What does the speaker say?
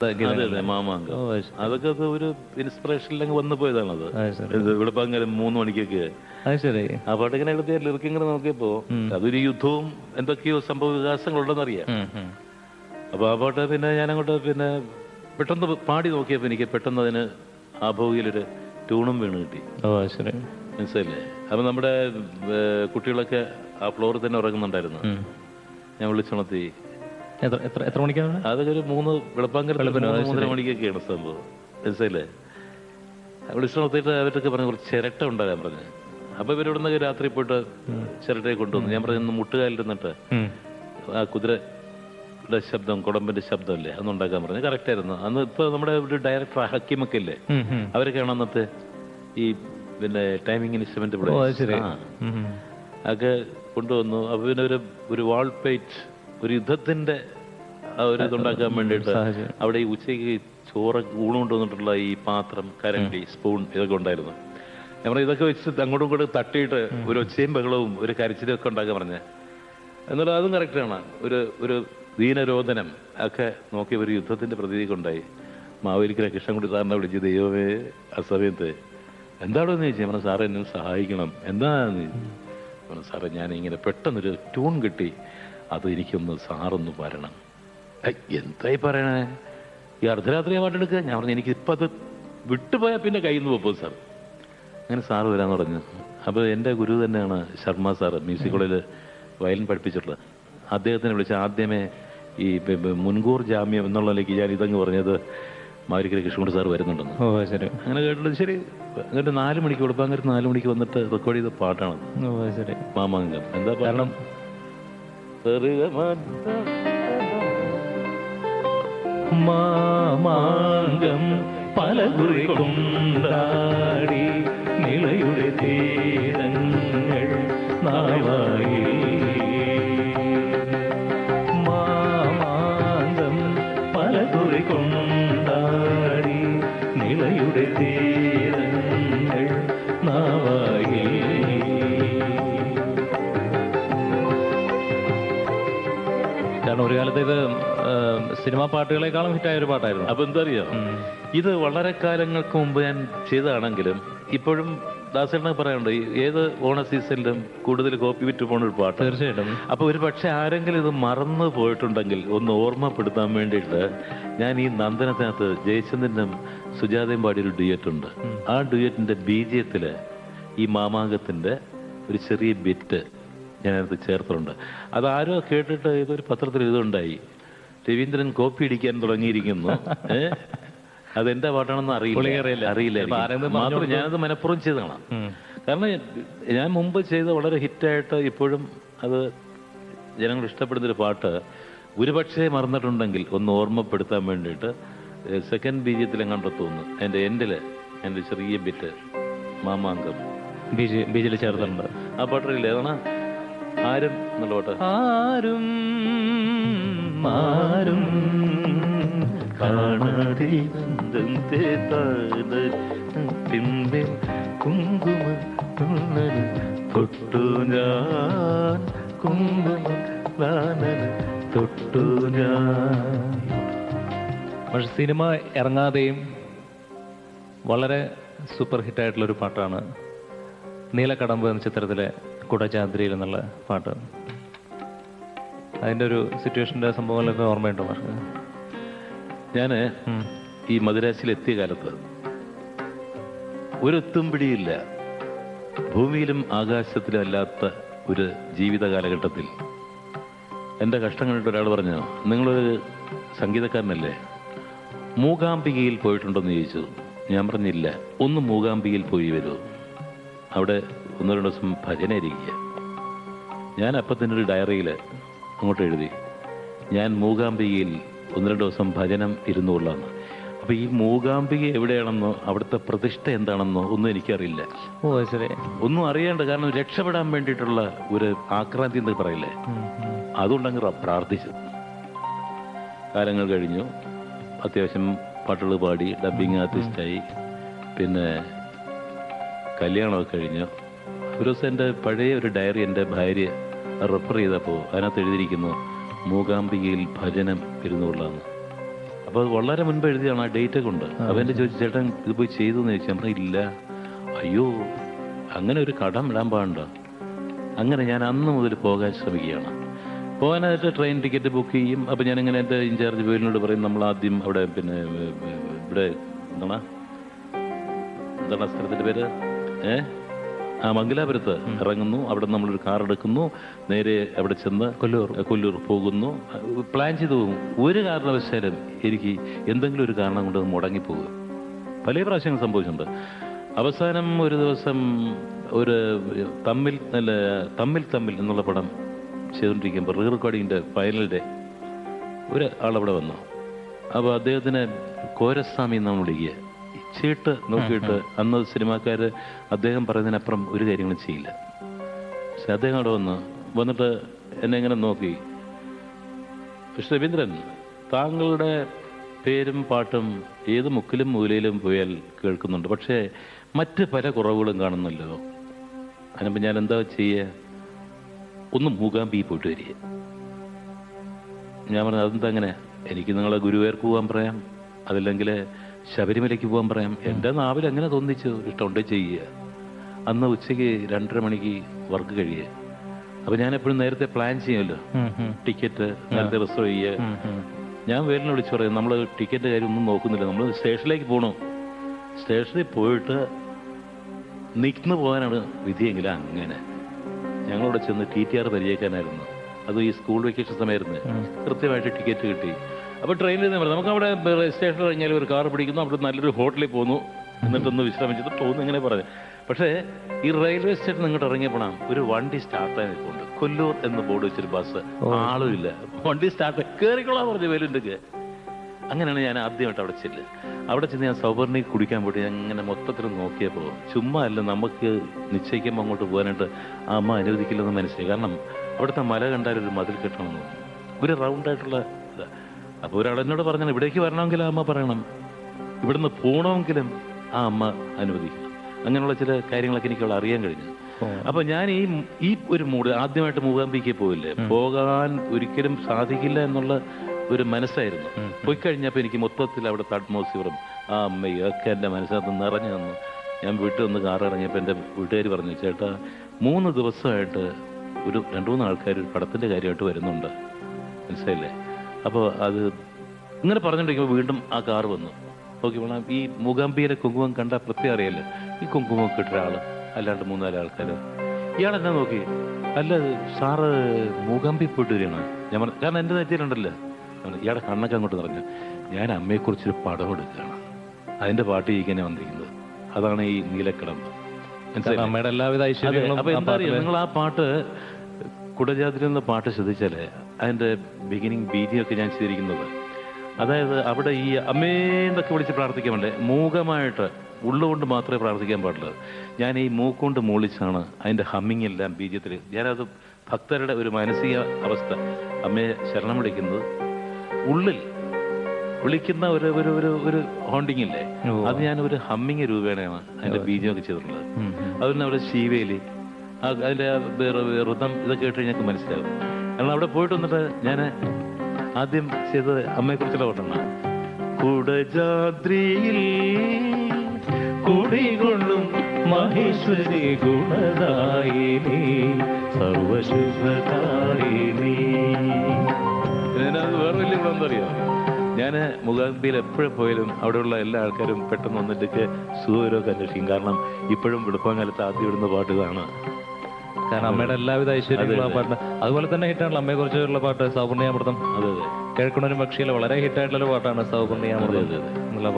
അതെ അതെ മാമാങ്കം. അതൊക്കെ ഒരു ഇൻസ്പിറേഷനിലങ്ങ് വന്നു പോയതാണത്. ഇവിടെ അങ്ങനെ 3 മണിക്കൊക്കെ ആ പാട്ട് ഇങ്ങനെ എടുത്ത് ലിറിക്ക് ഇങ്ങനെ നോക്കിയപ്പോ അതൊരു യുദ്ധവും എന്തൊക്കെയോ സംഭവ വികാസങ്ങളുണ്ടെന്നറിയാം. അപ്പൊ ആ പാട്ട് പിന്നെ ഞാനങ്ങോട്ട് പിന്നെ പെട്ടെന്ന് പാടി നോക്കിയപ്പോ എനിക്ക് പെട്ടെന്ന് അതിന് ആ ഭോഗിയിലൊരു ട്യൂണും വീണ് കിട്ടി. മനസ്സിലല്ലേ? അപ്പൊ നമ്മുടെ കുട്ടികളൊക്കെ ആ ഫ്ലോറിൽ തന്നെ ഉറങ്ങുന്നുണ്ടായിരുന്നു. ഞാൻ വിളിച്ചുണർത്തി. എത്ര മണിക്കാണ്? അതൊക്കെ ഒരു 3 3:30 മണിക്കൊക്കെയാണ് സംഭവം. മനസ്സിലല്ലേ? വിളിച്ചുണർത്തിയിട്ട് അവരൊക്കെ പറഞ്ഞു കുറച്ച് ചിരട്ട ഉണ്ടാകാൻ പറഞ്ഞു. അപ്പൊ ഇവരിവിടുന്ന് രാത്രി പോയിട്ട് ചിരട്ടയെ കൊണ്ടുവന്നു. ഞാൻ പറഞ്ഞു മുട്ടുകാലിരുന്നിട്ട് ആ കുതിരയുടെ ശബ്ദം, കുടമ്പിന്റെ ശബ്ദമല്ലേ അന്ന് ഉണ്ടാക്കാൻ പറഞ്ഞു. കറക്റ്റ് ആയിരുന്നു. അന്ന് ഇപ്പൊ നമ്മുടെ ഒരു ഡയറക്ടർ ഹക്കീമൊക്കെ ഇല്ലേ, അവരൊക്കെയാണ് അന്നത്തെ ഈ പിന്നെ ടൈമിംഗ് ഇൻസ്ട്രുമെന്റ് ഒക്കെ കൊണ്ടുവന്നു. അപ്പൊ പിന്നെ ഒരു വാൾ പെയിറ്റ്, ഒരു യുദ്ധത്തിന്റെ ആ ഒരു ഇതുണ്ടാക്കാൻ വേണ്ടിയിട്ട് അവിടെ ഈ ഉച്ചയ്ക്ക് ചോറ് ഊണ് കൊണ്ടുവന്നിട്ടുള്ള ഈ പാത്രം, കരണ്ടി, സ്പൂൺ ഇതൊക്കെ ഉണ്ടായിരുന്നു. ഞാൻ പറഞ്ഞു ഇതൊക്കെ വെച്ച് അങ്ങോട്ടും ഇങ്ങോട്ടും തട്ടിയിട്ട് ഒരു ഒച്ചയും ബഹളവും ഒരു കരച്ചിലും ഒക്കെ ഉണ്ടാക്കാൻ പറഞ്ഞ്. എന്നാലും അതും കറക്റ്റാണ്. ഒരു ദീനരോധനം ഒക്കെ നോക്കിയ ഒരു യുദ്ധത്തിന്റെ പ്രതീതി ഉണ്ടായി. മാവേലിക്കര കൃഷ്ണൻകുട്ടി സാറിനെ വിളിച്ച് ദൈവമേ ആ സമയത്ത് എന്താണോ എന്ന് ചോദിച്ചു. പറഞ്ഞു സാറേ എന്നെ സഹായിക്കണം. എന്താന്ന് പറഞ്ഞു. സാറേ ഞാനിങ്ങനെ പെട്ടെന്നൊരു ട്യൂൺ കിട്ടി, അത് എനിക്കൊന്ന് സാറൊന്ന് വരണം. എന്തായി പറയണേ, ഈ അർദ്ധരാത്രി പാട്ടെടുക്കുക? ഞാൻ പറഞ്ഞു എനിക്കിപ്പോൾ അത് വിട്ടുപോയാൽ പിന്നെ കയ്യിൽ നിന്ന് പോകും സാർ. അങ്ങനെ സാറ് വരാന്ന് പറഞ്ഞു. അപ്പോൾ എൻ്റെ ഗുരു തന്നെയാണ് ശർമ്മ സാറ്, മ്യൂസിക് കോളേജിൽ വയലിൻ പഠിപ്പിച്ചിട്ടുള്ളത്. അദ്ദേഹത്തിനെ വിളിച്ച് ആദ്യമേ ഈ മുൻകൂർ ജാമ്യം എന്നുള്ളതിലേക്ക് ഞാൻ ഇതങ്ങ് പറഞ്ഞത് മാവേലിക്കര കൃഷ്ണൻകുട്ടി സാർ വരുന്നുണ്ടെന്ന്. ശരി. അങ്ങനെ കേട്ടിട്ട് ശരി. എന്നിട്ട് 4 മണിക്ക് കൊടുപ്പാങ്കര 4 മണിക്ക് വന്നിട്ട് റെക്കോർഡ് ചെയ്ത പാട്ടാണ് മാമാങ്കം. എന്താ കാരണം മാമാങ്കം പലകുറി കൊണ്ടാടി നിളയുടെ തീരങ്ങൾ നാവായി. മാമാങ്കം പലകുറി കൊണ്ടാടി നിളയുടെ തീരങ്ങൾ നാവായി. കാരണം ഒരു കാലത്ത് ഇത് സിനിമാ പാട്ടുകളെക്കാളും ഹിറ്റായ ഒരു പാട്ടായിരുന്നു. അപ്പൊ എന്താ അറിയോ, ഇത് വളരെ കാലങ്ങൾക്ക് മുമ്പ് ഞാൻ ചെയ്തതാണെങ്കിലും ഇപ്പോഴും ദാസേട്ടനെ പറയാനുണ്ട്, ഏത് ഓണ സീസണിലും കൂടുതൽ കോപ്പി വിറ്റ് പോകുന്ന ഒരു പാട്ട്. തീർച്ചയായിട്ടും. അപ്പൊ ഒരു പക്ഷെ ആരെങ്കിലും ഇത് മറന്നു പോയിട്ടുണ്ടെങ്കിൽ ഒന്ന് ഓർമ്മപ്പെടുത്താൻ വേണ്ടിയിട്ട് ഞാൻ ഈ നന്ദനത്തിനകത്ത് ജയചന്ദ്രനും സുജാതയും പാടിയൊരു ഡ്യുയറ്റ് ഉണ്ട്. ആ ഡ്യുയറ്റിന്റെ ബീജയത്തില് ഈ മാമാങ്കത്തിന്റെ ഒരു ചെറിയ ബിറ്റ് ഞാനത് ചേർത്തിട്ടുണ്ട്. അതാരോ കേട്ടിട്ട് ഇതൊരു പത്രത്തിൽ ഇതുണ്ടായി, രവീന്ദ്രൻ കോപ്പി അടിക്കാൻ തുടങ്ങിയിരിക്കുന്നു. അതെന്റെ പാട്ടാണെന്ന് അറിയില്ല. മാത്രം ഞാനത് മനഃപൂർവ്വം ചെയ്തതാണ്. കാരണം ഞാൻ മുമ്പ് ചെയ്ത വളരെ ഹിറ്റായിട്ട് ഇപ്പോഴും അത് ജനങ്ങൾ ഇഷ്ടപ്പെടുന്നൊരു പാട്ട് ഒരുപക്ഷെ മറന്നിട്ടുണ്ടെങ്കിൽ ഒന്ന് ഓർമ്മപ്പെടുത്താൻ വേണ്ടിയിട്ട് സെക്കൻഡ് ബീജത്തിലെങ്ങാണ്ട് തോന്നുന്നു എൻ്റെ എൻഡില് എൻ്റെ ചെറിയ ബിറ്റ് മാമാങ്കം ബീജിൽ ചേർത്തിട്ടുണ്ട്. ആ പാട്ടറിയില്ലേ, അതാണ് ആരും എന്നുള്ള പാട്ട്. ആരും ആരും കാണാതെ പിന്നെ കുങ്കുമ തൊട്ടു ഞാൻ, കുങ്കുമ തൊട്ടു ഞാൻ. പക്ഷെ സിനിമ ഇറങ്ങാതെയും വളരെ സൂപ്പർ ഹിറ്റായിട്ടുള്ളൊരു പാട്ടാണ് നീലക്കടമ്പ് എന്ന ചിത്രത്തിലെ കുടചാന്ദ്രിയിൽ എന്നുള്ള പാട്ട്. അതിൻ്റെ ഒരു സിറ്റുവേഷൻ്റെ സംഭവങ്ങളൊക്കെ ഓർമ്മയുണ്ടോ? ഞാൻ ഈ മദിരാശിയിൽ എത്തിയ കാലത്ത് ഒരെത്തും പിടിയില്ല, ഭൂമിയിലും ആകാശത്തിലും അല്ലാത്ത ഒരു ജീവിത കാലഘട്ടത്തിൽ എൻ്റെ കഷ്ടം കണ്ടിട്ട് ഒരാൾ പറഞ്ഞു, നിങ്ങളൊരു സംഗീതക്കാരനല്ലേ, മൂകാംബികയിൽ പോയിട്ടുണ്ടോയെന്ന് ചോദിച്ചു. ഞാൻ പറഞ്ഞില്ല. ഒന്ന് മൂകാംബികയിൽ പോയി വരൂ, അവിടെ 1-2 ദിവസം ഭജന ഇരിക്കുക. ഞാൻ അപ്പം തന്നെ ഒരു ഡയറിയിൽ അങ്ങോട്ട് എഴുതി, ഞാൻ മൂകാംബികയിൽ 1-2 ദിവസം ഭജനം ഇരുന്നുകൊള്ളാന്ന്. അപ്പൊ ഈ മൂകാംബിക എവിടെയാണെന്നോ അവിടുത്തെ പ്രതിഷ്ഠ എന്താണെന്നോ ഒന്നും എനിക്കറിയില്ല. ഒന്നും അറിയാണ്ട്, കാരണം രക്ഷപ്പെടാൻ വേണ്ടിയിട്ടുള്ള ഒരു ആക്രാന്തി എന്ന് പറയില്ലേ, അതുകൊണ്ടങ്ങ് പ്രാർത്ഥിച്ചു. കാലങ്ങൾ കഴിഞ്ഞു, അത്യാവശ്യം പാട്ടുകൾ പാടി, ഡബ്ബിങ് ആർട്ടിസ്റ്റായി, പിന്നെ കല്യാണമൊക്കെ കഴിഞ്ഞു. ഒരു ദിവസം എൻ്റെ പഴയ ഒരു ഡയറി എൻ്റെ ഭാര്യ റെഫർ ചെയ്തപ്പോൾ അതിനകത്ത് എഴുതിയിരിക്കുന്നു, മൂകാംബികയിൽ ഭജനം ഇരുന്നുകൊള്ളാന്ന്. അപ്പോൾ വളരെ മുൻപ് എഴുതിയാണ്, ആ ഡേറ്റ് ഒക്കെ ഉണ്ട്. അപ്പോൾ എന്നെ ചോദിച്ചു, ചേട്ടൻ ഇത് പോയി ചെയ്തു എന്ന് ചോദിച്ചു. ഞാൻ ഇല്ല. അയ്യോ, അങ്ങനെ ഒരു കടം ഇടാൻ പാടുണ്ടോ? അങ്ങനെ ഞാൻ അന്ന് മുതൽ പോകാൻ ശ്രമിക്കുകയാണ്. പോകാനായിട്ട് ട്രെയിൻ ടിക്കറ്റ് ബുക്ക് ചെയ്യും. അപ്പോൾ ഞാനിങ്ങനെ എൻ്റെ ഇൻചാർജ് പേരിനോട് പറയും, നമ്മൾ ആദ്യം അവിടെ പിന്നെ ഇവിടെ എന്താണ് സ്ഥലത്തിൻ്റെ പേര്, മംഗലാപുരത്ത് ഇറങ്ങുന്നു. അവിടെ നമ്മളൊരു കാർ എടുക്കുന്നു, നേരെ അവിടെ ചെന്ന് കൊല്ലൂർ പോകുന്നു. പ്ലാൻ ചെയ്തു പോകും. ഒരു കാരണവശാലും എനിക്ക് എന്തെങ്കിലും ഒരു കാരണം കൊണ്ട് മുടങ്ങിപ്പോകുക പല പ്രാവശ്യങ്ങൾ സംഭവിച്ചിട്ടുണ്ട്. അവസാനം ഒരു ദിവസം ഒരു തമ്മിൽ എന്നുള്ള പടം ചെയ്തുകൊണ്ടിരിക്കുമ്പോൾ റീ റെക്കോർഡിങ്ങിൻ്റെ ഫൈനൽ ഡേ ഒരു ആളവിടെ വന്നു. അപ്പോൾ അദ്ദേഹത്തിന് കോരസ്വാമി എന്നാണ് വിളിക്കുക. ചീട്ട് നോക്കിയിട്ട് അന്ന് സിനിമാക്കാർ അദ്ദേഹം പറയുന്നതിനപ്പുറം ഒരു കാര്യങ്ങളും ചെയ്യില്ല. പക്ഷെ അദ്ദേഹം അവിടെ വന്നിട്ട് എന്നെ ഇങ്ങനെ നോക്കി, പക്ഷെ രവീന്ദ്രൻ, താങ്കളുടെ പേരും പാട്ടും ഏത് മുക്കിലും മൂലയിലും പോയാൽ കേൾക്കുന്നുണ്ട്, പക്ഷേ മറ്റ് പല കുറവുകളും കാണുന്നല്ലോ. അതിനപ്പോൾ ഞാൻ എന്താ ചെയ്യുക? ഒന്ന് മൂകാംബി പോയിട്ട് വരിക. ഞാൻ പറഞ്ഞു, അതെന്താ അങ്ങനെ? എനിക്ക് നിങ്ങളെ ഗുരുവായൂർക്ക് പോകാൻ പറയാം, അതല്ലെങ്കിൽ ശബരിമലയ്ക്ക് പോകാൻ പറയാം. എൻ്റെ നാവിൽ എങ്ങനെ തോന്നിച്ചു, ഇഷ്ടമുണ്ട് ചെയ്യുക. അന്ന് ഉച്ചയ്ക്ക് 2:30 മണിക്ക് വർക്ക് കഴിയുക. അപ്പോൾ ഞാൻ എപ്പോഴും നേരത്തെ പ്ലാൻ ചെയ്യുമല്ലോ, ടിക്കറ്റ് നേരത്തെ റിസർവ് ചെയ്യുക. ഞാൻ വേലിനെ വിളിച്ച് പറയും, നമ്മൾ ടിക്കറ്റ് കാര്യം ഒന്നും നോക്കുന്നില്ല, നമ്മൾ സ്റ്റേഷനിലേക്ക് പോകണം. സ്റ്റേഷനിൽ പോയിട്ട് നിൽക്കുന്നു പോകാനാണ് വിധിയെങ്കിൽ അങ്ങനെ ഞങ്ങളവിടെ ചെന്ന് TTR പരിചയിക്കാനായിരുന്നു. അത് ഈ സ്കൂൾ വെക്കേഷൻ സമയമായിരുന്നു. കൃത്യമായിട്ട് ടിക്കറ്റ് കിട്ടി. അപ്പോൾ ട്രെയിനിൽ നിന്ന് പറയാം, നമുക്ക് അവിടെ സ്റ്റേഷനിൽ കഴിഞ്ഞാൽ ഒരു കാർ പിടിക്കുന്നു, അവിടെ നല്ലൊരു ഹോട്ടലിൽ പോകുന്നു, എന്നിട്ടൊന്ന് വിശ്രമിച്ചിട്ട് പോകുന്നു, ഇങ്ങനെ പറയാം. പക്ഷേ ഈ റെയിൽവേ സ്റ്റേഷൻ ഇങ്ങോട്ട് ഇറങ്ങിയപ്പോഴാണ് ഒരു വണ്ടി സ്റ്റാർട്ടായി നിൽക്കുന്നുണ്ട്. കൊല്ലൂർ എന്ന് ബോർഡ് വെച്ചൊരു ബസ്, ആളും ഇല്ല. വണ്ടി സ്റ്റാർട്ട് കയറിക്കൊള്ളാൻ പറഞ്ഞു വേലുണ്ടൊക്കെ. അങ്ങനെയാണ് ഞാൻ ആദ്യമായിട്ട് അവിടെ ചെന്ന് ഞാൻ സൗവർണി കുടിക്കാൻ പോയിട്ട് ഞാൻ ഇങ്ങനെ മൊത്തത്തിൽ നോക്കിയപ്പോൾ ചുമ്മാ അല്ല, നമുക്ക് നിശ്ചയിക്കുമ്പോൾ അങ്ങോട്ട് പോകാനായിട്ട് ആ അമ്മ അനുവദിക്കില്ലെന്ന് മനസ്സിലായി. കാരണം അവിടുത്തെ മല കണ്ടാൽ ഒരു മതിൽ കെട്ടണമെന്ന് തോന്നുന്നു, ഒരു റൗണ്ടായിട്ടുള്ള ഇതാ. അപ്പോൾ ഒരാൾ എന്നോട് പറഞ്ഞാൽ ഇവിടേക്ക് വരണമെങ്കിൽ ആ അമ്മ പറയണം, ഇവിടുന്ന് പോകണമെങ്കിലും ആ അമ്മ അനുവദിക്കണം. അങ്ങനെയുള്ള ചില കാര്യങ്ങളൊക്കെ എനിക്ക് അവൾ അറിയാൻ കഴിഞ്ഞു. അപ്പൊ ഞാൻ ഈ ഒരു മൂഡ് ആദ്യമായിട്ട് മൂകാംബിക്ക് പോയില്ലേ, പോകാൻ ഒരിക്കലും സാധിക്കില്ല എന്നുള്ള ഒരു മനസ്സായിരുന്നു. പോയി കഴിഞ്ഞപ്പോൾ എനിക്ക് മൊത്തത്തിൽ അവിടുത്തെ അറ്റ്മോസ്ഫിയറും ആ അമ്മയും ഒക്കെ എൻ്റെ മനസ്സിനകത്ത് നിറഞ്ഞു തന്നു. ഞാൻ വീട്ടിൽ നിന്ന് കാർ ഇറങ്ങിയപ്പോൾ എൻ്റെ വീട്ടുകാർ പറഞ്ഞു, ചേട്ടാ 3 ദിവസമായിട്ട് ഒരു 2-3 ആൾക്കാർ ഒരു പടത്തിൻ്റെ കാര്യമായിട്ട് വരുന്നുണ്ട്, മനസ്സിലായില്ലേ? അപ്പോൾ അത് ഇങ്ങനെ പറഞ്ഞുകൊണ്ടിരിക്കുമ്പോൾ വീണ്ടും ആ കാർ വന്നു. നോക്കി വേണം, ഈ മൂകാംബിയിലെ കുങ്കുമം കണ്ടാൽ പ്രത്യേകം അറിയാലോ, ഈ കുങ്കുമം കിട്ടിയ ഒരാൾ അല്ലാണ്ട് 3-4 ആൾക്കാർ. ഇയാളെന്നാ നോക്കി, അല്ല സാറ് മൂകാംബി പോയിട്ട് വരികയാണ്. ഞാൻ പറഞ്ഞു, കാരണം എൻ്റെ നെറ്റിയിലുണ്ടല്ലോ. ഇയാളുടെ കണ്ണൊക്കെ അങ്ങോട്ട് പറഞ്ഞു, ഞാൻ അമ്മയെക്കുറിച്ചൊരു പടം എടുക്കുകയാണ്, അതിൻ്റെ പാട്ട് ചെയ്യിക്കാനാണ് വന്നിരിക്കുന്നത്, അതാണ് ഈ നീലക്കടമ്പ്. അമ്മയുടെ എല്ലാവിധ ഐശ്വര്യങ്ങളും. അപ്പൊ എന്താ അറിയാം, നിങ്ങൾ ആ പാട്ട് കുടജാദ്രി എന്ന പാട്ട് ശ്രദ്ധിച്ചാലേ അതിൻ്റെ ബിഗിനിങ് ബീജിയൊക്കെ ഞാൻ ചെയ്തിരിക്കുന്നത്, അതായത് അവിടെ ഈ അമ്മേന്നൊക്കെ വിളിച്ച് പ്രാർത്ഥിക്കാൻ വേണ്ടേ, മൂകമായിട്ട് ഉള്ളുകൊണ്ട് മാത്രമേ പ്രാർത്ഥിക്കാൻ പാടുള്ളൂ. ഞാൻ ഈ മൂക്കൊണ്ട് മൂളിച്ചാണ് അതിൻ്റെ ഹമ്മിങ് എല്ലാം ബീജത്തിൽ. ഞാനത് ഭക്തരുടെ ഒരു മാനസിക അവസ്ഥ, അമ്മയെ ശരണം വിളിക്കുന്നത് ഉള്ളിൽ വിളിക്കുന്ന ഒരു ഹോണ്ടിങ് ഇല്ലേ, അത് ഞാൻ ഒരു ഹമ്മിങ് രൂപേണയാണ് അതിൻ്റെ ബീജമൊക്കെ ചെയ്തിട്ടുള്ളത്. അതുപോലെ അവിടെ ശീവേലി, അതിൻ്റെ ഋതം ഇതൊക്കെ കേട്ട് ഞങ്ങൾക്ക് മനസ്സിലാവും. കാരണം അവിടെ പോയിട്ട് വന്നിട്ട് ഞാൻ ആദ്യം ചെയ്തത് അമ്മയെക്കുറിച്ചുള്ള ഓട്ടമാണ്. കുടജാദ്രിയിൽ കുടികൊള്ളും മഹേശ്വരി ഗുണദായിനി സർവശുഭകാരിണി. വേറെ വലിയ ഗുണം എന്താ അറിയാം, ഞാൻ മൂകാംബിയിൽ എപ്പോഴും പോയാലും അവിടെയുള്ള എല്ലാ ആൾക്കാരും പെട്ടെന്ന് വന്നിട്ടൊക്കെ സുഖകരമൊക്കെ അന്വേഷിക്കും. കാരണം ഇപ്പോഴും വെളുപ്പാങ്കാലത്ത് ആദ്യം ഇടുന്ന പാട്ട് ഇതാണ്. കാരണം അമ്മയുടെ എല്ലാവിധ ഐശ്വര്യങ്ങളും ആ പാട്ട്. അതുപോലെ തന്നെ ഹിറ്റാണല്ലോ അമ്മയെ കുറിച്ചുള്ള പാട്ട് സൗപർണിയാമൃതം. അതെ, കേൾക്കണൊരു പക്ഷിയിലെ വളരെ ഹിറ്റായിട്ടുള്ള പാട്ടാണ് സൗപർണിയാമൃതം.